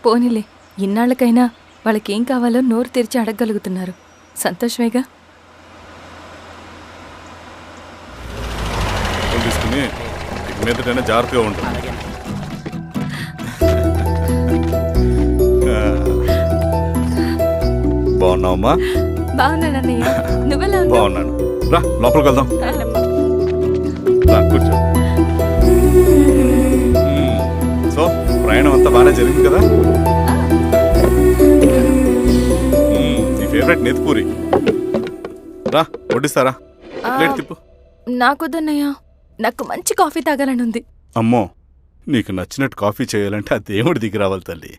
పోనీలే, ఇన్నాళ్ళకైనా వాళ్ళకేం కావాలో నోరు తెరిచి అడగగలుగుతున్నారు. సంతోషమేగా. తీసుకుని మీదటైనా జాగ్రత్తగా ఉంటుంది. బాగున్నావమ్మా? బాగున్నానన్నయ్య, నువ్వెలా ఉన్నావు? బాగున్నాను. రా లోపలికి వెళ్దాం. రా కూర్చో. సో ప్రయాణం అంతా బాగానే జరిగింది కదా? నీ ఫేవరెట్ నెత్తిపూరి. రా వడ్డిస్తారా? ప్లేట్ తిప్పు. నాకొద్దన్నయ్య, నాకు మంచి కాఫీ తాగాలని ఉంది. అమ్మో, నీకు నచ్చినట్టు కాఫీ చేయాలంటే ఆ దేవుడి దిగి రావాలి తల్లి.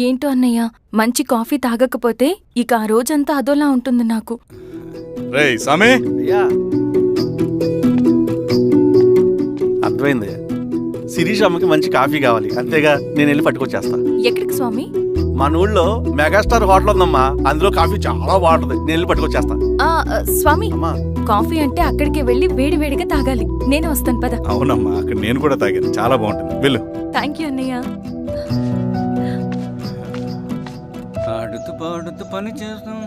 ఏంటో అన్నయ్య, మంచి కాఫీ తాగకపోతే ఇక ఆ రోజంతా అదోలా ఉంటుంది నాకు. రేయ్ సామే, అర్థమైంది. శిరీష్ అమ్మకి మంచి కాఫీ కావాలి, అంతేగా నేను వెళ్ళి పట్టుకొచ్చేస్తా. ఎక్కడికి స్వామి? మన ఊళ్ళో మెగాస్టార్ హోటల్ ఉందమ్మా, అందులో కాఫీ చాలా బాగుంటుంది, నేను వెళ్ళి పట్టుకొచ్చేస్తా. స్వామి, కాఫీ అంటే అక్కడికి వెళ్ళి వేడి వేడిగా తాగాలి. నేను వస్తాను పద. అవునమ్మా, అక్కడ నేను కూడా తాగాను, చాలా బాగుంటుంది, వెళ్ళు. థ్యాంక్ యూ అన్నయ్య. ఆడుతూ పాడుతూ పని చేస్తాం.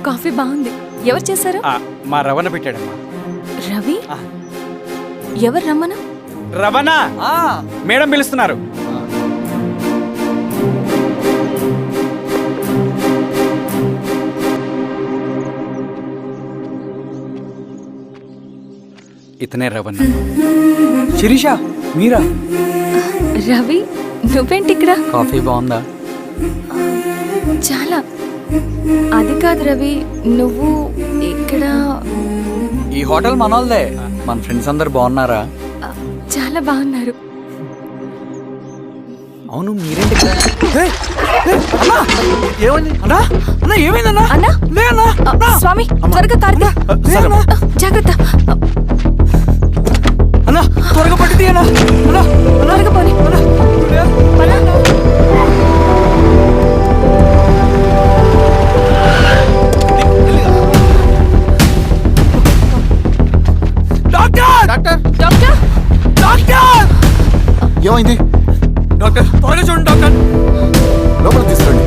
కాఫీ బాగుంది. ఎవరు చేశారు? మా రవణ పెట్టాడమ్మా. రవి? ఎవరు రమ్మను? రవణ మేడం పిలుస్తున్నారు. ఇతనే రవణ. శిరీష మీరా? రవి, నువ్వేంటి ఇక్కడ? కాఫీ బాగుందా? చాలా. అది కాదు రవి, నువ్వు ఇక్కడ? ఈ హోటల్ మనోల్దే. మన ఫ్రెండ్స్ అందరు బాగున్నారా? చాలా బాగున్నారు. అవును, మీరేంటి ఇక్కడ? ఏమైంది అన్నా? అన్నా ఏమైందన్నా? అన్నా? లే అన్నా. స్వామి త్వరగా కారుదా. జాగ్రత్త అన్నా, త్వరగా పట్టి తీయనా. త్వరగా పోనీ. ఏమైంది డాక్టర్? త్వరగా చూడండి డాక్టర్. లోపలికి తీసుకురండి.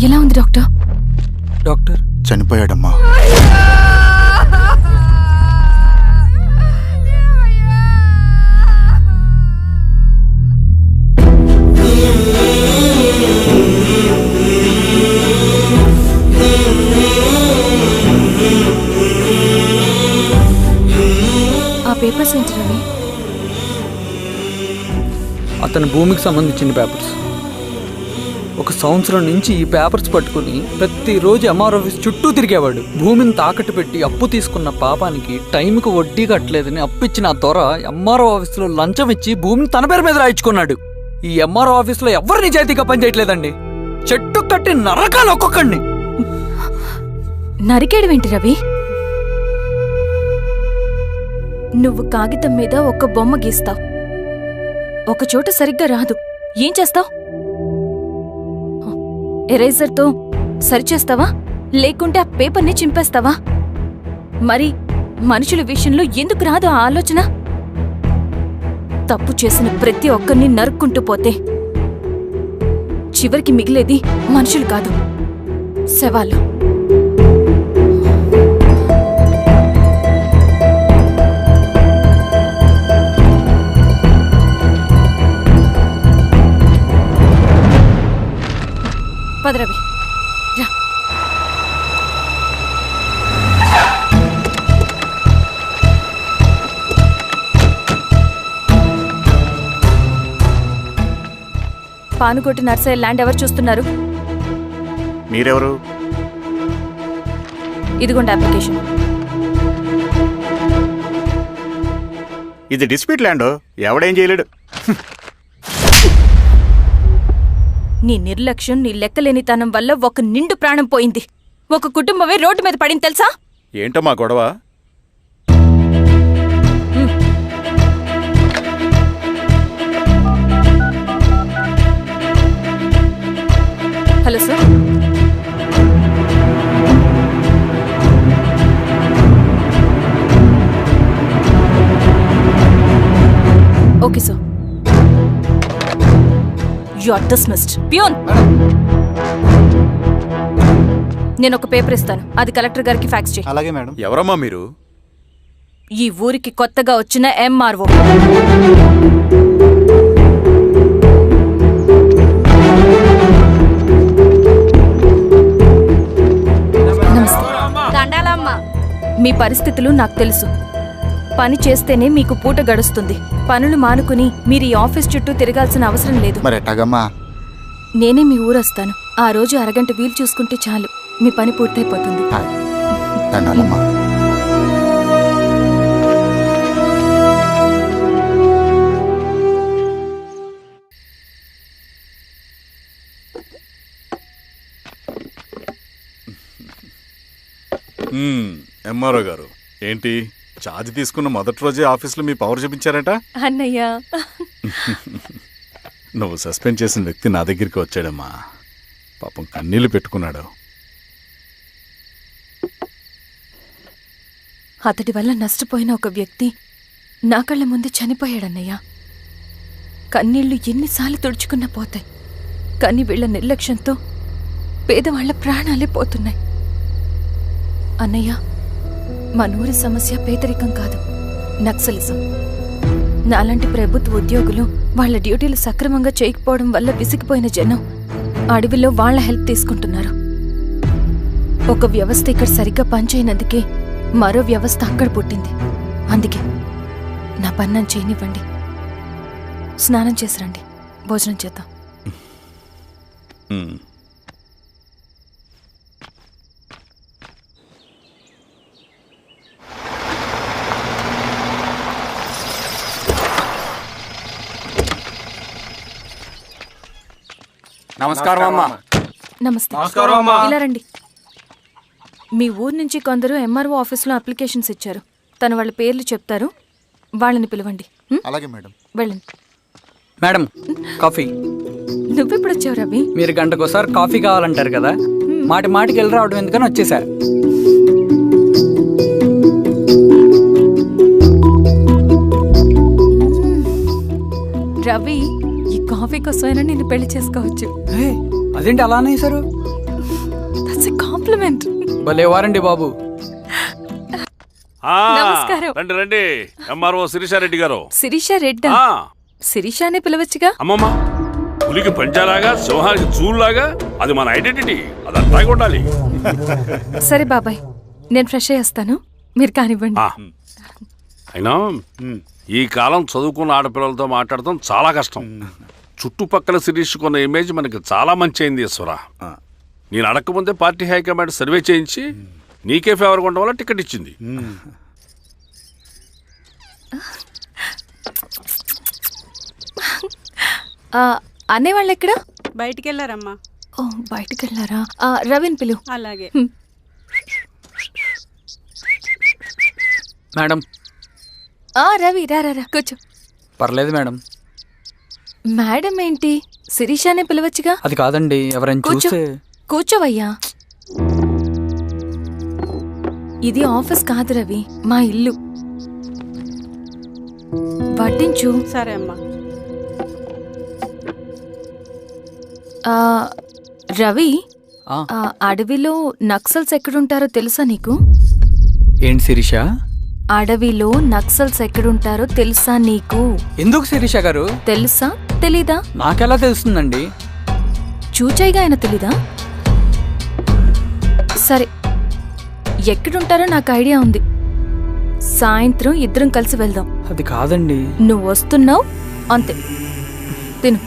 ఎలా ఉంది డాక్టర్? డాక్టర్ చనిపోయాడమ్మా. ఆ పేపర్స్ ఏంటి రవి? అతని భూమికి సంబంధించిన పేపర్స్. ఒక సంవత్సరం నుంచి ఈ పేపర్స్ పట్టుకుని ప్రతిరోజు ఎంఆర్ ఆఫీస్ చుట్టూ తిరిగేవాడు. భూమిని తాకట్టు పెట్టి అప్పు తీసుకున్న పాపానికి టైంకి వడ్డీ కట్టలేదని అప్పిచ్చిన ఆ దొర ఎంఆర్ఓ ఆఫీసులో లంచం ఇచ్చి భూమిని తన పేరు మీద రాయించుకున్నాడు. ఈ ఎంఆర్ఓ ఆఫీసులో ఎవరు నిజాయితీగా పనిచేయట్లేదండి. చెట్టు కట్టి నరకాలు ఒక్కొక్కడిని. నరికేడవేంటి రవి? నువ్వు కాగితం మీద ఒక బొమ్మ గీస్తావు, ఒక చోట సరిగ్గా రాదు, ఏం చేస్తావు? ఎరేజర్తో సరిచేస్తావా, లేకుంటే ఆ పేపర్ని చింపేస్తావా? మరి మనుషుల విషయంలో ఎందుకు రాదు ఆ ఆలోచన? తప్పు చేసిన ప్రతి ఒక్కరిని నరుక్కుంటూ పోతే చివరికి మిగిలేది మనుషులు కాదు, శవాలు. పదరవి రా. పానుకోటి నర్సయ్య ల్యాండ్ ఎవరు చూస్తున్నారు? మీరెవరు? ఇదిగోండి అప్లికేషన్. ఇది డిస్ప్యూట్ ల్యాండ్, ఎవడేం చేయలేడు. నీ నిర్లక్ష్యం, నీ లెక్కలేనితనం వల్ల ఒక నిండు ప్రాణం పోయింది. ఒక కుటుంబమే రోడ్డు మీద పడింది తెలుసా? ఏంటో మా గొడవ? Hello sir. Okay sir. You are dismissed. Peon, నేను ఒక పేపర్ ఇస్తాను, అది కలెక్టర్ గారికి ఫ్యాక్స్ చేయి. అలాగే మేడం. ఎవరమ్మా మీరు? ఈ ఊరికి కొత్తగా వచ్చిన ఎంఆర్ఓ. మీ పరిస్థితులు నాకు తెలుసు. పని చేస్తేనే మీకు పూట గడుస్తుంది. పనులు మానుకుని మీరు ఈ ఆఫీస్ చుట్టూ తిరగాల్సిన అవసరం లేదు. మరి ఎట్టాగమ్మా? నేనే మీ ఊరొస్తాను. ఆ రోజు అరగంట వీలు చూసుకుంటే చాలు, మీ పని పూర్తయిపోతుంది. దండాలమ్మా. ఎంఆర్ఓ గారు, ఏంటి ఛార్జ్ తీసుకున్న మొదటి రోజే ఆఫీస్లో మీ పవర్ చూపించారట? అన్నయ్య, నువ్వు సస్పెండ్ చేసిన వ్యక్తి నా దగ్గరికి వచ్చాడమ్మా. పాపం కన్నీళ్లు పెట్టుకున్నాడు. అతడి వల్ల నష్టపోయిన ఒక వ్యక్తి నా కళ్ళ ముందు చనిపోయాడన్నయ్య. కన్నీళ్లు ఎన్నిసార్లు తుడుచుకున్నా పోతాయి, కానీ వీళ్ల నిర్లక్ష్యంతో పేదవాళ్ల ప్రాణాలే పోతున్నాయి. అన్నయ్య, మనూరి సమస్య పేదరికం కాదు, నక్సలిజం. నాలాంటి ప్రభుత్వ ఉద్యోగులు వాళ్ల డ్యూటీలు సక్రమంగా చేయకపోవడం వల్ల విసిగిపోయిన జనం అడవిలో వాళ్ల హెల్ప్ తీసుకుంటున్నారు. ఒక వ్యవస్థ ఇక్కడ సరిగ్గా పనిచేయనందుకే మరో వ్యవస్థ అక్కడ పుట్టింది. అందుకే నా పన్నం చేయనివ్వండి. స్నానం చేసిరండి, భోజనం చేద్దాం. నమస్కారం అమ్మా. నమస్తే. ఇలా రండి. మీ ఊరు నుంచి కొందరు ఎంఆర్ఓ ఆఫీస్లో అప్లికేషన్స్ ఇచ్చారు. తను వాళ్ళ పేర్లు చెప్తారు, వాళ్ళని పిలవండి. అలాగే మేడం. వెళ్ళండి. Madam, coffee. నువ్వెప్పుడు వచ్చావు రవి? మీరు గంటకోసారి కాఫీ కావాలంటారు కదా, మాటి మాటికి వెళ్ళి రావడం ఎందుకని వచ్చేసా. రవి, ఈ కాఫీ కోసమైనా నిన్ను పెళ్లి చేసుకోవచ్చు. అదేంటి అలా అనేసారు? That's a compliment. భలే వారండి బాబు. నమస్కారం. రండి రండి. ఎంఆర్ఓ శిరీషారెడ్డి గారు. శిరీష రెడ్డా? శిరీష అనే పిలవచ్చుగా. అమ్మమ్మ, పులికి పంచాలాగా సింహానికి చూలాగా అది మన ఐడెంటిటీ, అదంతా ఉండాలి. సరే బాబాయ్, నేను ఫ్రెష్ అయ్యేస్తాను, మీరు కానివ్వండి. అయినా ఈ కాలం చదువుకున్న ఆడపిల్లలతో మాట్లాడటం చాలా కష్టం. చుట్టుపక్కల శిరీష్ కొన్న ఇమేజ్ మనకి చాలా మంచి అయింది ఈశ్వర. నేను అడగకముందే పార్టీ హైకమాండ్ సర్వే చేయించి నీకే ఫేవర్గా ఉండడం వల్ల టికెట్ ఇచ్చింది. అనేవాళ్ళు ఎక్కడ? బయటికి వెళ్ళారమ్మా. ఓ, బయటికి వెళ్ళారా? రవిని పిలు. అలాగే మేడం. రవి రా రా, కూర్చో. పర్లేదు మేడం. మేడం ఏంటి, శిరీషానే పిలవచ్చుగా. అది కాదండి, ఎవరైనా చూస్తే. కూర్చోవయ్యా. ఇది ఆఫీస్ కాదు రవి, మా ఇల్లు. వడ్డించు. సరే అమ్మా. రవి, అడవిలో నక్సల్స్ ఎక్కడుంటారో తెలుసా నీకు? ఏంటి శిరీష? అడవిలో నక్సల్స్ ఎక్కడుంటారో తెలుసా నీకు? ఎందుకు శిరీష గారు? తెలుసా తెలీదా? నాకెలా తెలుస్తుందండి? చూచాయిగా ఆయన తెలీదా? సరే, ఎక్కడుంటారో నాకు ఐడియా ఉంది. సాయంత్రం ఇద్దరం కలిసి వెళ్దాం. అది కాదండి. నువ్వు వస్తున్నావు అంతే, తిను.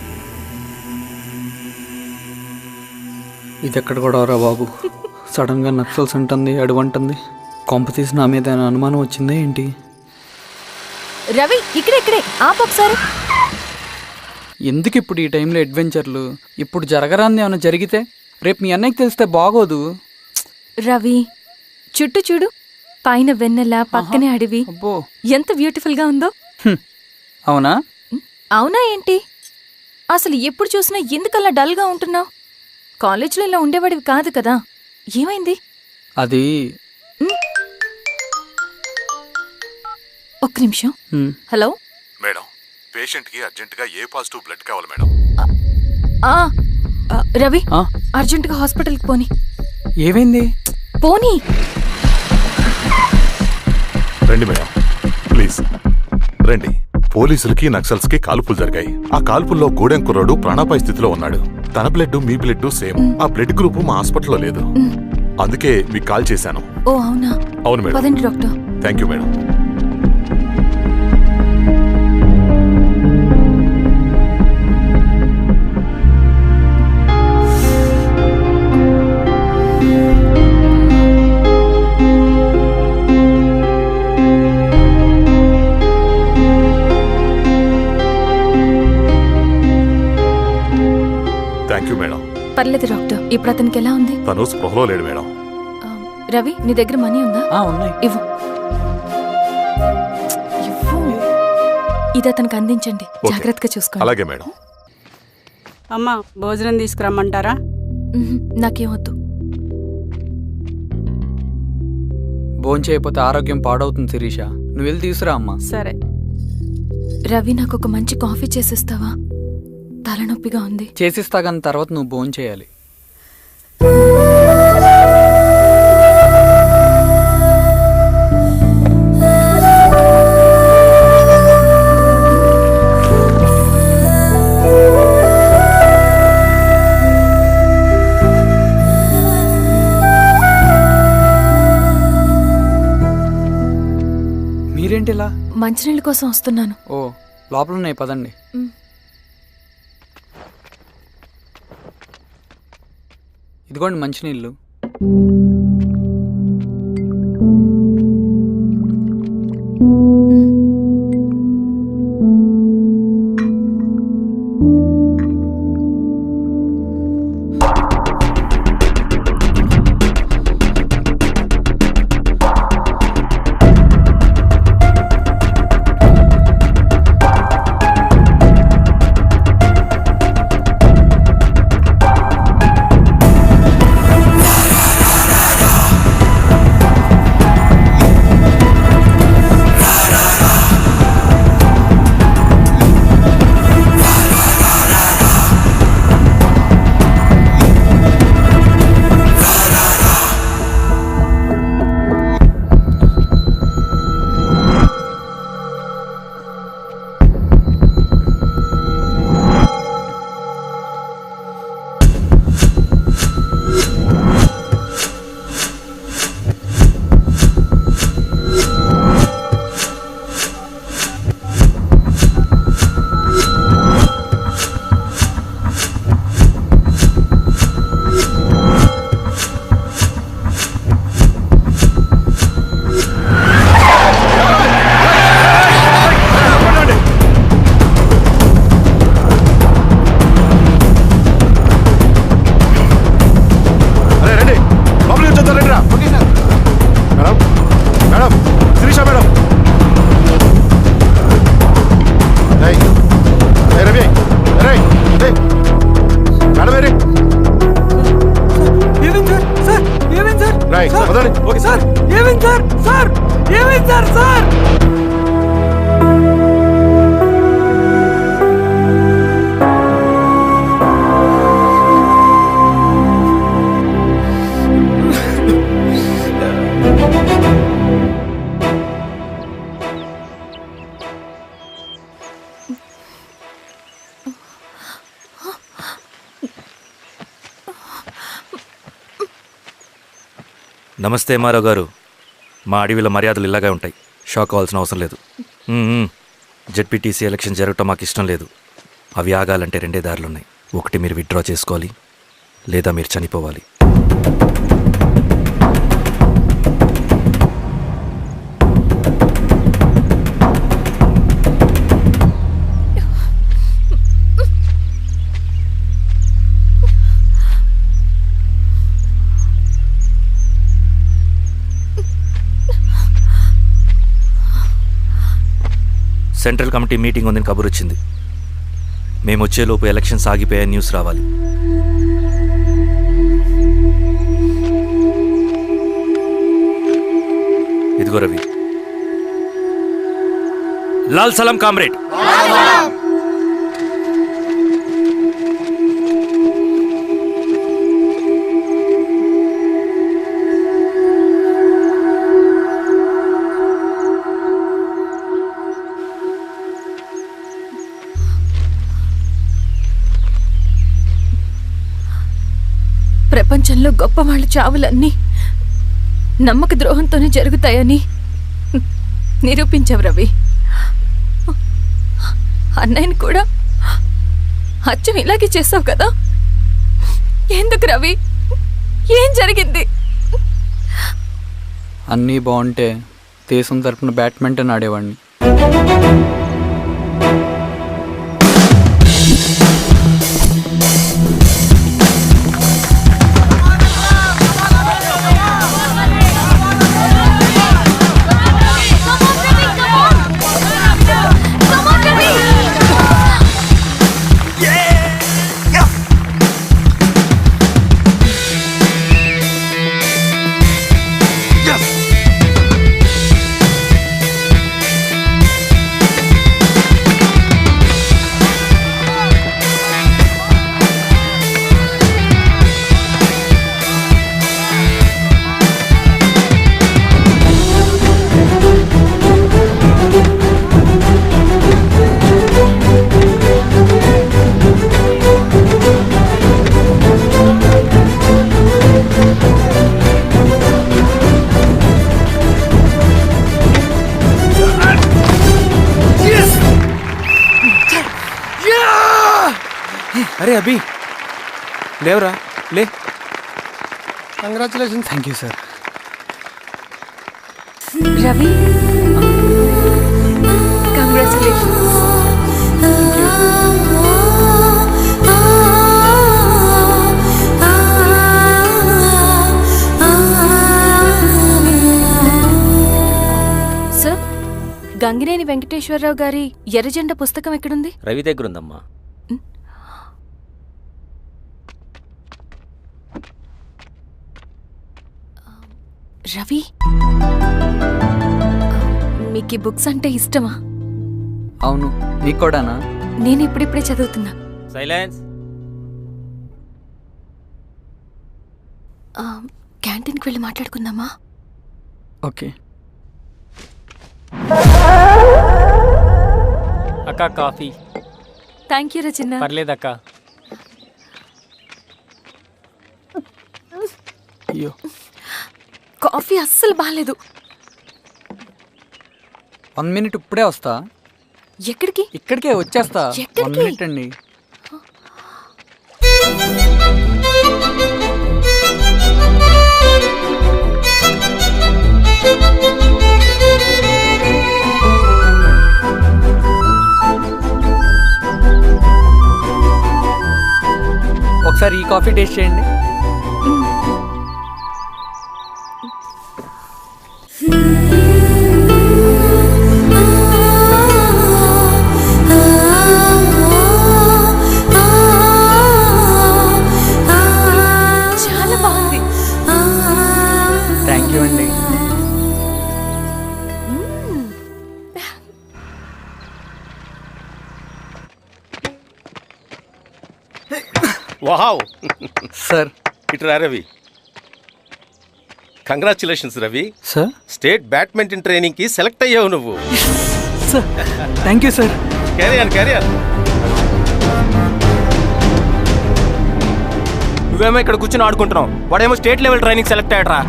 ఇది ఎక్కడ కూడా రా బాబు. సడన్ గా నక్సల్స్ అంటుంది, అడువంటుంది. కొంప తీసి నా మీద అనుమానం వచ్చిందే ఏంటి? రవి ఇక్కడే ఆపొకసారి. ఎందుకు ఇప్పుడు ఈ టైంలో అడ్వెంచర్లు? ఇప్పుడు జరగరాంది ఏమైనా జరిగితే రేపు మీ అన్నయ్యకి తెలిస్తే బాగోదు. రవి చుట్టూ చూడు, పైన వెన్నెల, పక్కనే అడవి. అబ్బో, ఎంత బ్యూటిఫుల్ గా ఉందో. అవునా? అవునా ఏంటి? అసలు ఎప్పుడు చూసినా ఎందుకలా డల్ గా ఉంటున్నావు? కాలేజీలో ఇలా ఉండేవాడివి కాదు కదా, ఏమైంది? అది ఒక్క నిమిషం. హలో మేడం, పేషెంట్కి అర్జెంటుగా ఏ పాజిటివ్ బ్లడ్ కావాలి మేడం. రవి, అర్జెంటుగా హాస్పిటల్కి పోనీ. ఏమైంది? పోనీ. రండి మేడం, ప్లీజ్ రండి. పోలీసులకి నక్సల్స్కి కాల్పులు జరిగాయి. ఆ కాల్పుల్లో గూడెం కుర్రాడు ప్రాణాపాయ స్థితిలో ఉన్నాడు. తన బ్లడ్ మీ బ్లడ్ సేమ్. ఆ బ్లడ్ గ్రూప్ మా హాస్పిటల్లో లేదు, అందుకే మీకు కాల్ చేశాను. ఓ అవునా? అవును మేడం. పదండి doctor. Thank you madam. Thank you madam. పర్లేదు డాక్టర్, ఇప్పుడు అతనికి ఎలా ఉంది? తను స్పృహలో లేడు మేడం. రవి, నీ దగ్గర మనీ ఉందా? ఉన్నాయి. ఇవ్వు. ఇది అతనికి అందించండి, జాగ్రత్తగా చూసుకోండి. అలాగే మేడం. అమ్మా, భోజనం తీసుకురమ్మంటారా? నాకేమొద్దు. భోంచేయకపోతే ఆరోగ్యం పాడవుతుంది శిరీష. నువ్వు వెళ్ళి తీసురా అమ్మా. సరే. రవి, నాకు ఒక మంచి కాఫీ చేసిస్తావా? తలనొప్పిగా ఉంది. చేసిస్తా కానీ తర్వాత నువ్వు భోంచేయాలి. మీరేంటిలా? మంచినీళ్ళ కోసం వస్తున్నాను. ఓ, లోపల ఉన్నాయి, పదండి. ఇదిగోండి మంచినీళ్ళు. నమస్తే ఎంఆర్ఓ గారు. మా అడవిలో మర్యాదలు ఇలాగే ఉంటాయి, షాక్ అవ్వాల్సిన అవసరం లేదు. జెడ్పీటీసీ ఎలక్షన్ జరగటం మాకు ఇష్టం లేదు. అవి ఆగాలంటే రెండే దారులున్నాయి. ఒకటి మీరు విత్డ్రా చేసుకోవాలి, లేదా మీరు చనిపోవాలి. సెంట్రల్ కమిటీ మీటింగ్ ఉందని కబురు వచ్చింది. మేము వచ్చేలోపు ఎలక్షన్స్ ఆగిపోయే న్యూస్ రావాలి. ఇదిగో రవి. లాల్ సలాం కామ్రేడ్. ప్రపంచంలో గొప్ప వాళ్ళ చావులన్నీ నమ్మక ద్రోహంతోనే జరుగుతాయని నిరూపించావు రవి. అన్నయ్యని కూడా అచ్చం ఇలాగే చేసావు కదా. ఎందుకు రవి? ఏం జరిగింది? అన్నీ బాగుంటే దేశం తరపున బ్యాడ్మింటన్ ఆడేవాడిని. అరే అభి, లేవరా, లే. Congratulations. Thank you sir. Ravi, congratulations. Sir, Gangineni Venkateswara Rao గారి ఎర్రజెండా పుస్తకం ఎక్కడుంది? రవి దగ్గర ఉందమ్మా. రవి, మీకు ఈ బుక్స్ అంటే ఇష్టమా? అవును, నీకు కూడానా? నేను ఇప్పుడిప్పుడే చదువుతున్నా. సైలెన్స్. క్యాంటీన్కి వెళ్ళి మాట్లాడుకుందామా? ఓకే. అక్క కాఫీ. థ్యాంక్ యూ రచన. పర్లేదక్క. అయ్యో, కాఫీ అస్సలు బాగాలేదు. 1 minute ఇప్పుడే వస్తా. ఎక్కడికి? ఇక్కడికే వచ్చేస్తా. 1 minute అండి. ఒకసారి ఈ కాఫీ టేస్ట్ చేయండి. చాలా బాగుంది. థ్యాంక్ యూ అండి. Wow sir. ఇట్రా Ravi. Congratulations Ravi. Sir, state badminton training కి సెలెక్ట్ అయ్యావు నువ్వు. Sir thank you sir. Carrier. నువ్వేమో ఇక్కడ కూర్చొని ఆడుకుంటున్నావు, వాడేమో స్టేట్ లెవెల్ ట్రైనింగ్ సెలెక్ట్ అయ్యాడ్రా.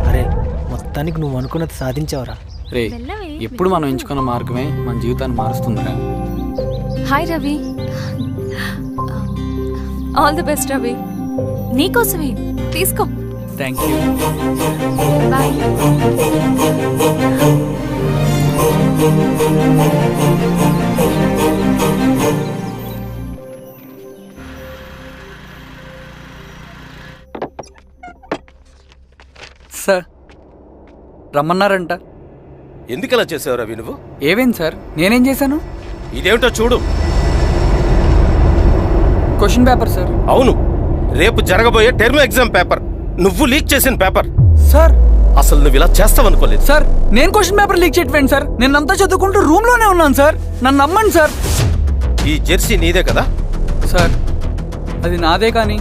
అరే, మొత్తానికి నువ్వు అనుకున్నది సాధించావురా. రే, ఎప్పుడు మనం ఎంచుకున్న మార్గమే మన జీవితాన్ని మారుస్తుందిరా. Hi Ravi. All the best Ravi. నీకోసమే, తీసుకో. Thank you. బాయ్. సార్ రమ్మన్నారంట. ఎందుకు ఇలా చేసావు రవి నువ్వు? ఏవేం సార్, నేనేం చేశాను? ఇదేమిటో చూడు. Question paper sir. అవును, రేపు జరగబోయే టర్మ్ ఎగ్జామ్ పేపర్. నువ్వు లీక్ చేసిన పేపర్. సార్ అసలు నువ్వు ఇలా చేస్తావనుకోలేదు. సార్ నేను క్వశ్చన్ పేపర్ లీక్ చేయట్లేండి సార్. నేనంతా చదువుకుంటూ రూమ్ లోనే ఉన్నాను సార్. నన్ను నమ్మండి సార్. ఈ జెర్సీ నీదే కదా? సార్ అది నాదే, కానీ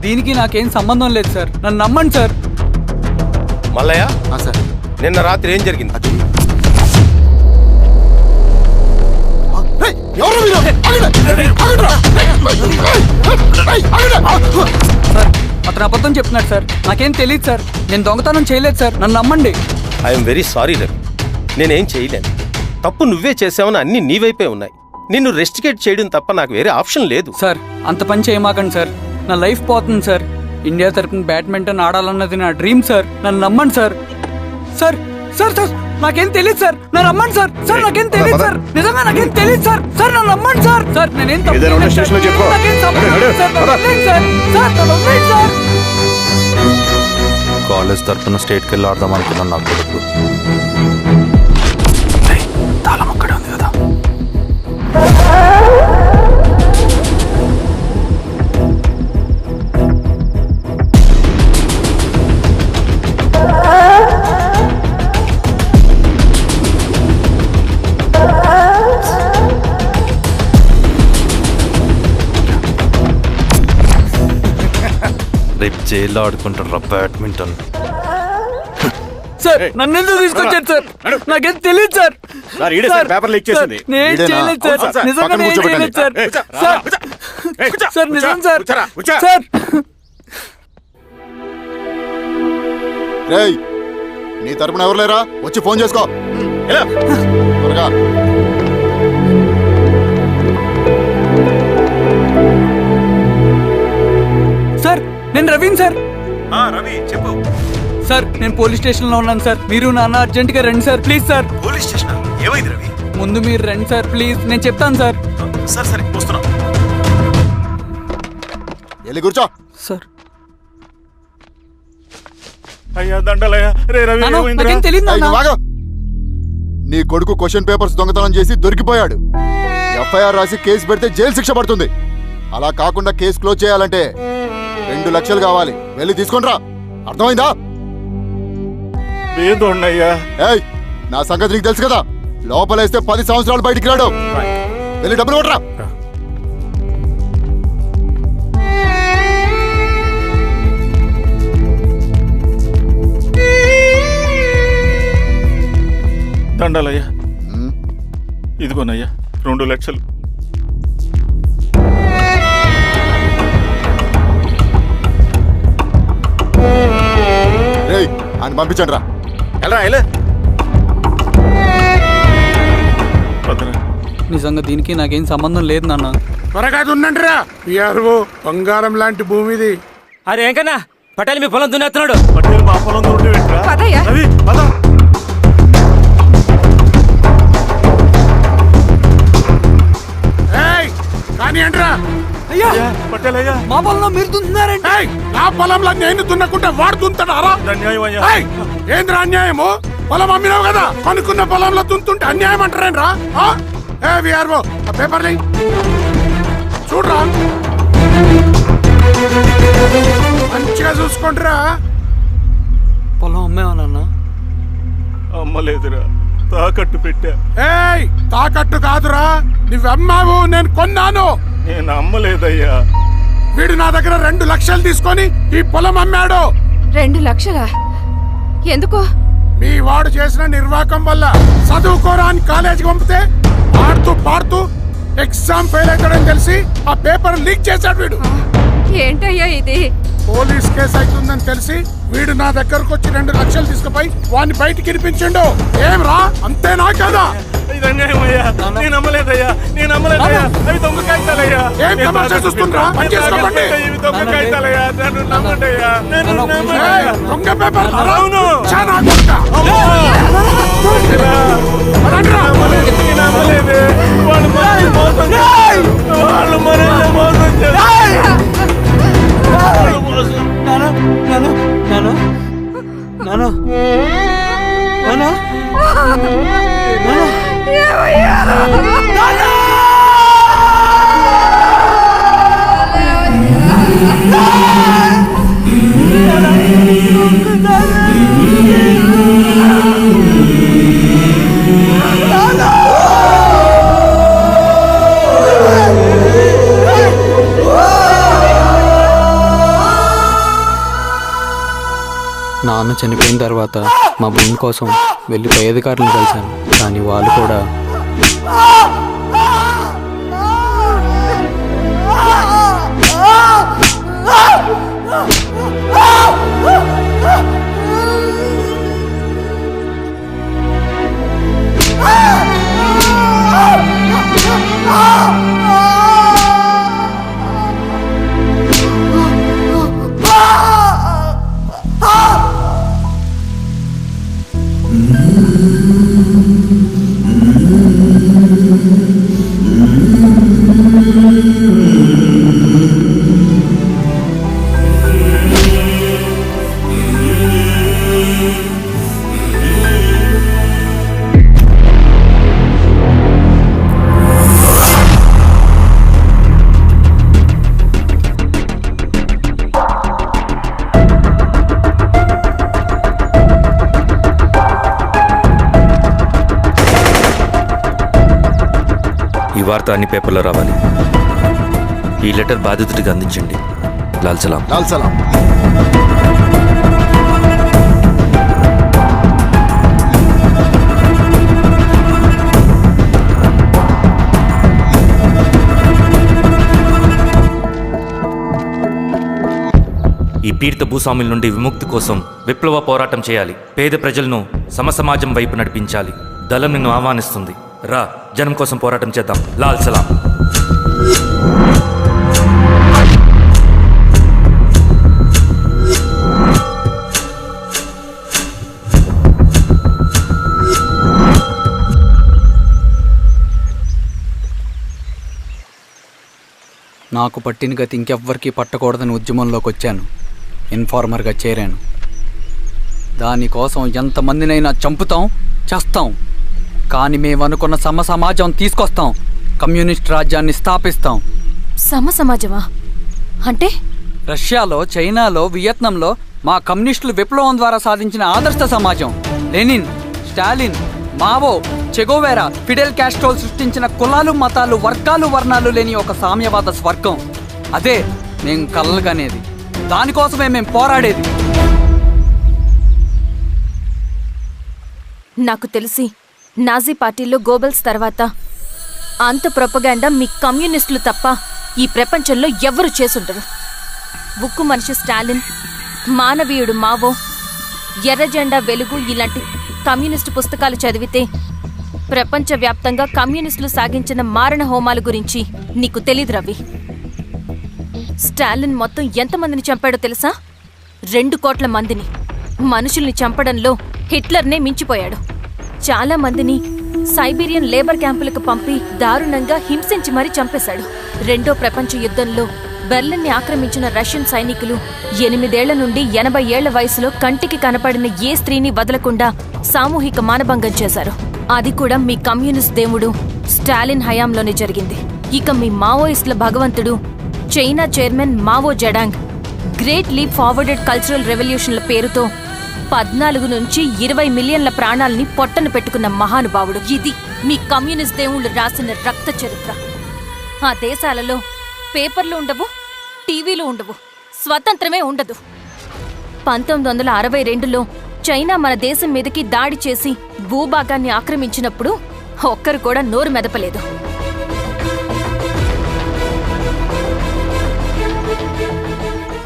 దీనికి నాకేం సంబంధం లేదు సార్. నన్ను నమ్మండి సార్. మల్లయ్య సార్, నిన్న రాత్రి ఏం జరిగింది? సార్ అతను అబద్ధం చెప్తున్నాడు సార్. నాకేం తెలియదు సార్. నేను దొంగతనం చేయలేదు సార్. నన్ను నమ్మండి. ఐఎమ్ వెరీ సారీ రవి, నేనేం చేయలేను. తప్పు నువ్వే చేసావని అన్ని నీ వైపే ఉన్నాయి. నిన్ను రెస్టికేట్ చేయడం తప్ప నాకు వేరే ఆప్షన్ లేదు. సార్ అంత పని చేయమాకండి సార్. నా లైఫ్ పోతుంది సార్. ఇండియా తరపున బ్యాడ్మింటన్ ఆడాలన్నది నా డ్రీమ్ సార్. నన్ను నమ్మండి సార్. సార్ సార్ సార్ నాకేం తెలియదు సార్. నన్ను నమ్మండి సార్. సార్ నాకేం తెలియదు సార్. నిజంగా నాకేం తెలియదు సార్. సార్ నన్ను నమ్మండి సార్. సార్ నేనేం తప్పు చేయలేదు సార్. నాకేం సంబంధం లేదు సార్. నన్ను వదిలేయండి సార్. సార్ నన్ను వదిలేయండి సార్. కాలేజ్ తరఫున స్టేట్కి వెళ్ళి ఆడదాం అనుకున్నాను. నా కొడుకు తాళం అక్కడే ఉంది కదా. రేపు జైల్లో ఆడుకుంటారా బ్యాడ్మింటన్? సార్ నన్ను ఎందుకు తీసుకొచ్చారు సార్? నాకేం తెలియదు సార్. పేపర్ లీక్ చేసింది. నేను చేయలేదు సార్. నిజంగా నేను చేయలేదు సార్. సార్ సార్ నిజం సార్. సార్ రేయ్, నీ తరపున ఎవరు లేరా? వచ్చి ఫోన్ చేసుకో త్వరగా. సార్ నేను రవీన్ సార్. రవి చెప్పు. సార్ నేను పోలీస్ స్టేషన్ లో ఉన్నాను సార్. మీరు నాన్న అర్జెంట్ గా రండి sir please sir. Police station ఏమైంది రవి? ముందు మీరు రండి సార్ ప్లీజ్. నేను చెప్తాను సార్. సరే సరే వస్తున్నా. వెళ్ళి కూర్చో. సార్ అయ్యా దండలయ్యా. రే రవి నాన్న, ఏమైందిరా? నాకేం తెలియదు ఏయ్, నాన్న. నువ్వు ఆగు. నీ కొడుకు క్వశ్చన్ పేపర్స్ దొంగతనం చేసి దొరికిపోయాడు. ఎఫ్ఐఆర్ రాసి కేసు పెడితే జైలు శిక్ష పడుతుంది. అలా కాకుండా కేసు క్లోజ్ చేయాలంటే 2 లక్షలు కావాలి. వెళ్ళి తీసుకొని రా. అర్థమైందా? ఏదోండయ్యా. ఏయ్, నా సంగతి నీకు తెలుసు కదా. లోపలేస్తే 10 సంవత్సరాలు బయటికి రాడు. వెళ్ళి డబ్బులు కొట్టరా. దండాలయ్యా. ఇదిగోనయ్యా 2 లక్షలు. రేయ్, ఆయన పంపించండి రా. నిజంగా దీనికి నాకేం సంబంధం లేదు నాన్న. త్వరగా ఉండండి రా. బంగారం లాంటి భూమిది. అరే ఏంకన్నా పటేల్ మీ పొలం దున్నేస్తున్నాడు. పటేల్ మా పొలం దూరం ఏంట్రా? రవి పద. కానీ ఏంట్రా? అయ్యా పటేల్ అయ్యా. మా పొలంలో మీరు దున్నుతున్నారండి. నా పొలంలో నేను దున్నకుంటే వాడు దున్నుతాడా? అన్యాయం అయ్యా. ఏంద్రా అన్యాయము? పొలం అమ్మినావు కదా, అనుకున్న పొలంలో దున్నుతుంటే అన్యాయం అంటారేంట్రా? విఆర్ఓ ఆ పేపర్ని చూడరా, మంచిగా చూసుకుంటారా. పొలం అమ్మేవా నాన్న? అమ్మలేదురా, తాకట్టు పెట్టా. తాకట్టు కాదురా, నువ్వు అమ్మావు, నేను కొన్నాను. నేను అమ్మలేదయ్యా. వీడు నా దగ్గర 2 లక్షలు తీసుకొని ఈ పొలం అమ్మాడు. 2 లక్షలా? ఎందుకు? మీ వాడు చేసిన నిర్వాకం వల్ల చదువుకోరా అని కాలేజీకి పంపితే ఆడుతూ పాడుతూ ఎగ్జామ్ ఫెయిల్ అవుతాడని తెలిసి ఆ పేపర్ లీక్ చేశాడు వీడు. ఏంటయ్యా ఇది? పోలీస్ కేసు అవుతుందని తెలిసి వీడు నా దగ్గరకు వచ్చి 2 లక్షలు తీసుకుపోయి వాడిని బయటికి వినిపించిండు. ఏం రా, అంతేనా కదా? ఇది అన్యాయం అయ్యా. నేను అమ్మలేదయ్యా, నేను అమ్మలేదయ్యా. అవి దొంగ కాగితాలయ్యా. ఏం తమాషా చూస్తుండ్రా? పని చేసుకోకండి. ఇవి దొంగ కాగితాలయ్యా. నన్ను నమ్మండయ్యా. నేను నమ్మయ్యా. దొంగ పేపర్ అవును. చాలా కొత్త. నేను అమ్మలేదే. వాళ్ళు మనల్ని మోసం చేశారు. వాళ్ళు మనల్ని మోసం చేశారు. నాన్న చనిపోయిన తర్వాత మా భూమి కోసం వెళ్ళి పై అధికారులను కలిశాను, కానీ వాళ్ళు కూడా ఈ వార్త అన్ని పేపర్లో రావాలి. ఈ లెటర్ బాధితుడికి అందించండి. లాల్ సలాం. లాల్ సలాం. ఈ పీడిత భూస్వాముల నుండి విముక్తి కోసం విప్లవ పోరాటం చేయాలి. పేద ప్రజలను సమసమాజం వైపు నడిపించాలి. దళం నిన్ను ఆహ్వానిస్తుంది. రా, జనం కోసం పోరాటం చేద్దాం. లాల్ సలాం. నాకు పట్టిన గతి ఇంకెవ్వరికీ పట్టకూడదని ఉద్యమంలోకి వచ్చాను. ఇన్ఫార్మర్గా చేరాను. దానికోసం ఎంతమందినైనా చంపుతాం, చేస్తాం. కానీ మేమనుకున్న సమాజం తీసుకొస్తాం. కమ్యూనిస్ట్ రాజ్యాన్ని స్థాపిస్తాం. సమాజమా అంటే? రష్యాలో, చైనాలో, వియత్నంలో మా కమ్యూనిస్టులు విప్లవం ద్వారా సాధించిన ఆదర్శ సమాజం. Lenin, Stalin, Mao, Che Guevara, Fidel కాస్ట్రోల్ సృష్టించిన కులాలు, మతాలు, వర్గాలు, వర్ణాలు లేని ఒక సామ్యవాద స్వర్గం. అదే మేము కలలుగనేది. దానికోసమే మేము పోరాడేది. నాకు తెలిసి నాజీ పార్టీలో గోబెల్స్ తర్వాత అంత ప్రొపగాండా మీ కమ్యూనిస్టులు తప్ప ఈ ప్రపంచంలో ఎవ్వరూ చేసుండరు. ఉక్కు మనిషి స్టాలిన్, మానవీయుడు మావో, ఎర్ర జెండా వెలుగు ఇలాంటి కమ్యూనిస్టు పుస్తకాలు చదివితే ప్రపంచవ్యాప్తంగా కమ్యూనిస్టులు సాగించిన మారణ హోమాల గురించి నీకు తెలీదు రవి. స్టాలిన్ మొత్తం ఎంతమందిని చంపాడో తెలుసా? 2 కోట్ల మందిని. మనుషుల్ని చంపడంలో హిట్లర్నే మించిపోయాడు. చాలా మందిని సైబీరియన్ లేబర్ క్యాంపులకు పంపి దారుణంగా హింసించి మరీ చంపేశాడు. 2వ ప్రపంచ యుద్ధంలో బెర్లిన్ని ఆక్రమించిన రష్యన్ సైనికులు 8 ఏళ్ల నుండి 80 ఏళ్ల వయసులో కంటికి కనపడిన ఏ స్త్రీని వదలకుండా సామూహిక మానభంగం చేశారు. అది కూడా మీ కమ్యూనిస్ట్ దేవుడు స్టాలిన్ హయాంలోనే జరిగింది. ఇక మీ మావోయిస్టుల భగవంతుడు China chairman Mao Zedong great leap forwarded cultural రెవల్యూషన్ల పేరుతో 14 నుంచి 20 మిలియన్ల ప్రాణాలని పొట్టన పెట్టుకున్న మహానుభావుడు. ఇది మీ కమ్యూనిస్ట్ దేవుళ్ళు రాసిన రక్త చరిత్ర. ఆ దేశాలలో పేపర్లు ఉండవు, టీవీలు ఉండవు, స్వతంత్రమే ఉండదు. 1962లో చైనా మన దేశం మీదకి దాడి చేసి భూభాగాన్ని ఆక్రమించినప్పుడు ఒక్కరు కూడా నోరు మెదపలేదు.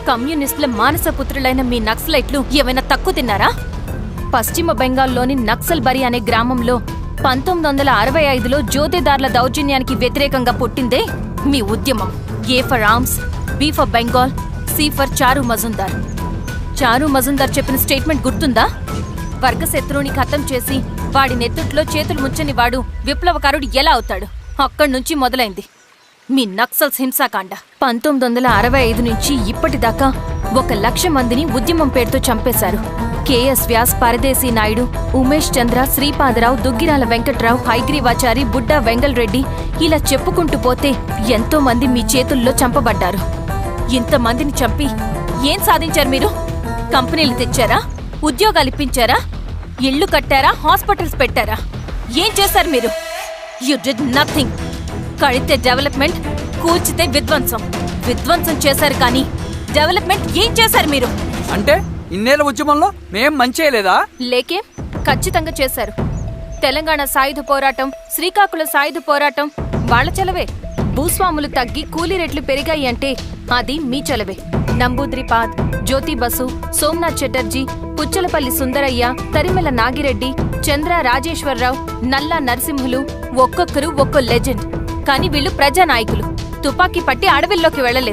కమ్యూనిస్టుల మానసపుత్రులైన మీ నక్సలైట్లు ఏమైనా తక్కువ తిన్నారా? పశ్చిమ బెంగాల్లోని నక్సల్బరి అనే గ్రామంలో 1965లో జోతేదార్ల దౌర్జన్యానికి వ్యతిరేకంగా పుట్టిందే మీ ఉద్యమం. A for arms, B for Bengal, C for Charu Majumdar. చారు మజుందార్ చెప్పిన స్టేట్మెంట్ గుర్తుందా? వర్గశత్రువుని ఖతం చేసి వాడి నెత్తుట్లో చేతులు ముంచని వాడు విప్లవకారుడు ఎలా అవుతాడు? అక్కడి నుంచి మొదలైంది మీ నక్సల్స్ హింసాకాండ. 1965 నుంచి ఇప్పటిదాకా 1,00,000 మందిని ఉద్యమం పేరుతో చంపేశారు. కేఎస్ వ్యాస్, పరదేశీ నాయుడు, ఉమేష్ చంద్ర, శ్రీపాదరావు, దుగ్గిరాల వెంకట్రావు, హైగ్రీవాచారి, బుడ్డా వెంగల్ రెడ్డి, ఇలా చెప్పుకుంటూ పోతే ఎంతో మంది మీ చేతుల్లో చంపబడ్డారు. ఇంతమందిని చంపి ఏం సాధించారు మీరు? కంపెనీలు తెచ్చారా? ఉద్యోగాలు ఇప్పించారా? ఇళ్లు కట్టారా? హాస్పిటల్స్ పెట్టారా? ఏం చేశారు మీరు? You did nothing. కడితే డెవలప్మెంట్, కూల్చితే విధ్వంసం. విధ్వంసం చేశారు కానీ డెవలప్మెంట్ ఏం చేశారు మీరు? అంటే ఇన్నేళ్ల ఉద్యమంలో మేం మంచి చేయలేదా? లేకేం, ఖచ్చితంగా చేశారు. తెలంగాణ సాయుధ పోరాటం, శ్రీకాకుళం సాయుధ పోరాటం వాళ్ళ చలవే. భూస్వాములు తగ్గి కూలీ రేట్లు పెరిగాయి అంటే అది మీ చలవే. నంబూద్రిపాద్, జ్యోతి బసు, సోమనాథ్ చటర్జీ, పుచ్చలపల్లి సుందరయ్య, తరిమెల నాగిరెడ్డి, చంద్ర రాజేశ్వరరావు, నల్లా నరసింహులు ఒక్కొక్కరు ఒక్కో లెజెండ్. కానీ వీళ్ళు ప్రజానాయకులు. తుపాకీ పట్టి అడవిల్లోకి వెళ్లలేదు.